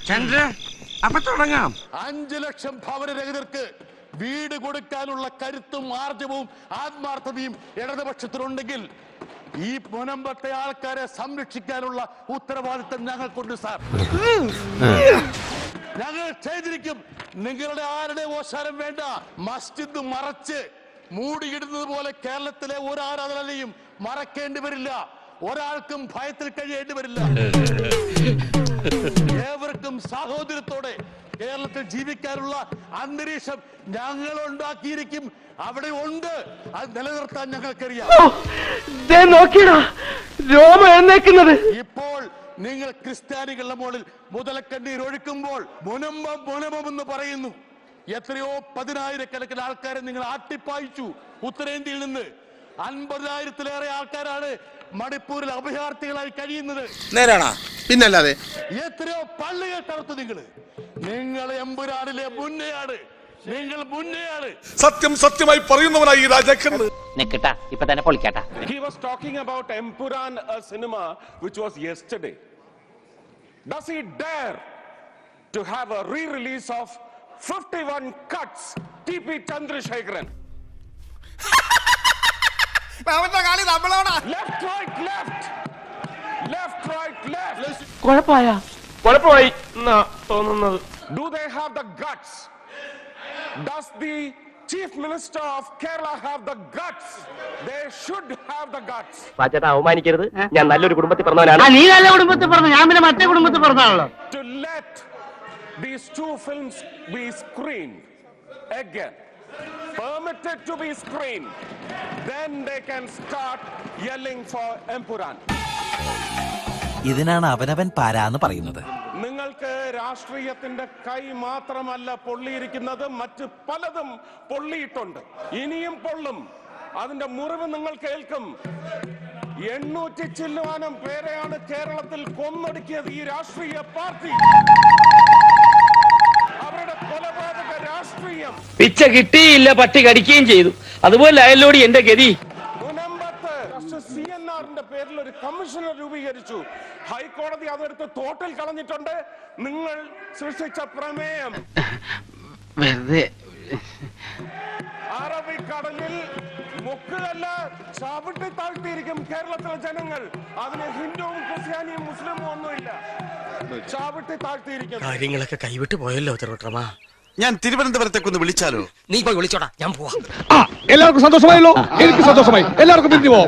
ചന്ദ്ര അപ്പൊ തുടങ്ങാം. 5 ലക്ഷം ഭവനരഹിതർക്ക് വീട് കൊടുക്കാനുള്ള കരുത്തും ആർജവും ആത്മാർത്ഥതയും ഇടതുപക്ഷത്തിനുണ്ടെങ്കിൽ ഈ മുനമ്പത്തെ ആൾക്കാരെ സംരക്ഷിക്കാനുള്ള ഉത്തരവാദിത്തം ഞങ്ങൾക്കുണ്ട് സാർ. ഞങ്ങൾ ചെയ്തിരിക്കും. നിങ്ങളുടെ ആരുടെ ഓശാരം വേണ്ട. മസ്ജിദ് മറച്ച് മൂടിയിടുന്നത് പോലെ കേരളത്തിലെ ഒരു ആരാധനയും മറക്കേണ്ടി വരില്ല. ഒരാൾക്കും ഭയത്തിൽ കഴിയേണ്ടി വരില്ല. ഏവർക്കും സഹോദരത്തോടെ കേരളത്തിൽ ജീവിക്കാനുള്ള അന്തരീക്ഷം ഞങ്ങൾ ഉണ്ടാക്കിയിരിക്കും. അവിടെ ഉണ്ട്. അത് നിലനിർത്താൻ ഞങ്ങൾക്കറിയാം. ഇപ്പോൾ നിങ്ങൾ ക്രിസ്ത്യാനികളുടെ മുകളിൽ മുതലക്കണ്ണീർ ഒഴുക്കുമ്പോൾ മുനമ്പം എന്ന് പറയുന്നു. എത്രയോ 10,000-കണക്കിന് ആൾക്കാരെ നിങ്ങൾ ആട്ടിപ്പായിച്ചു. ഉത്തരേന്ത്യയിൽ നിന്ന് 50,000-ലേറെ ആൾക്കാരാണ് മണിപ്പൂരിൽ അഭയാർത്ഥികളായി കഴിയുന്നത്. നേരാണോ? പിന്നല്ലാതെ എത്രയോ പള്ളികൾ തകർത്തു. നിങ്ങൾ എമ്പുരാനിലെ മുന്നയാണ്. നിങ്ങൾ മുന്നയാണ്. സത്യമായി പറയുന്നവനായി ഈ രാജാക്കൻ. ഇപ്പൊ തന്നെ പൊളിക്കാട്ടാ. He was talking about Empuran, a cinema which was yesterday. Does he dare to have a re-release of 51 cuts? TP Chandrasekharan. Left, right, left. Left, right, left. കുഴപ്പമായി തോന്നുന്നത്. Do they have the guts? Does the Chief Minister of Kerala have the guts? They should have the guts. പാച്ചേട്ടാ അവമാനിക്കരുത്. ഞാൻ നല്ലൊരു കുടുംബത്തിൽ പറഞ്ഞവനാണ്. നീ നല്ല കുടുംബത്തിൽ പറഞ്ഞു, ഞാൻ പിന്നെ മറ്റേ കുടുംബത്തിൽ പറഞ്ഞാണല്ലോ. To let these two films be screened again, permitted to be screened, then they can start yelling for Empuran. ഇതിനാണ് അവനവൻ പാരാന്ന് പറയുന്നത്. നിങ്ങൾക്ക് രാഷ്ട്രീയത്തിന്റെ കൈ മാത്രമല്ല പൊള്ളിയിരിക്കുന്നത്, മറ്റ് പലതും പൊള്ളിയിട്ടുണ്ട്. ഇനിയും പൊള്ളും. അതിന്റെ മുറിവ് നിങ്ങൾ കേൾക്കും. 800 ചില്ലുവാനം പേരെയാണ് കേരളത്തിൽ കൊന്നൊടുക്കിയത് ഈ രാഷ്ട്രീയ പാർട്ടി. അവരുടെ കൊലപാതക രാഷ്ട്രീയം. പിച്ച കിട്ടിയില്ല, പട്ടി കടിക്കുകയും ചെയ്തു. അതുപോലെ അയലോടി എന്റെ ഗതി. മുനമ്പത്ത് CNRന്റെ പേരിൽ ഒരു കമ്മീഷനെ രൂപീകരിച്ചു. ഹൈക്കോടതി അതെടുത്ത് തോട്ടിൽ കളഞ്ഞിട്ടുണ്ട്. നിങ്ങൾ സൃഷ്ടിച്ച പ്രമേയം അറബിക്കടലിൽ മുക്കുകല്ല ചവിട്ടി താഴ്ത്തിയിരിക്കും കേരളത്തിലെ ജനങ്ങൾ. അതിന് ഹിന്ദുവും ക്രിസ്ത്യാനിയും മുസ്ലിമും ഒന്നുമില്ല. ചവിട്ടി താഴ്ത്തിയിരിക്കും. കാര്യങ്ങളൊക്കെ കൈവിട്ട് പോയല്ലോ തിരുവട്ടമാ. ഞാൻ തിരുവനന്തപുരത്തേക്കൊന്ന് വിളിച്ചാലോ? നീ പോയി വിളിച്ചോടാ, ഞാൻ പോവാം. എല്ലാവർക്കും സന്തോഷമായല്ലോ. എനിക്ക് സന്തോഷമായി. എല്ലാവർക്കും പിരിഞ്ഞു പോവാം.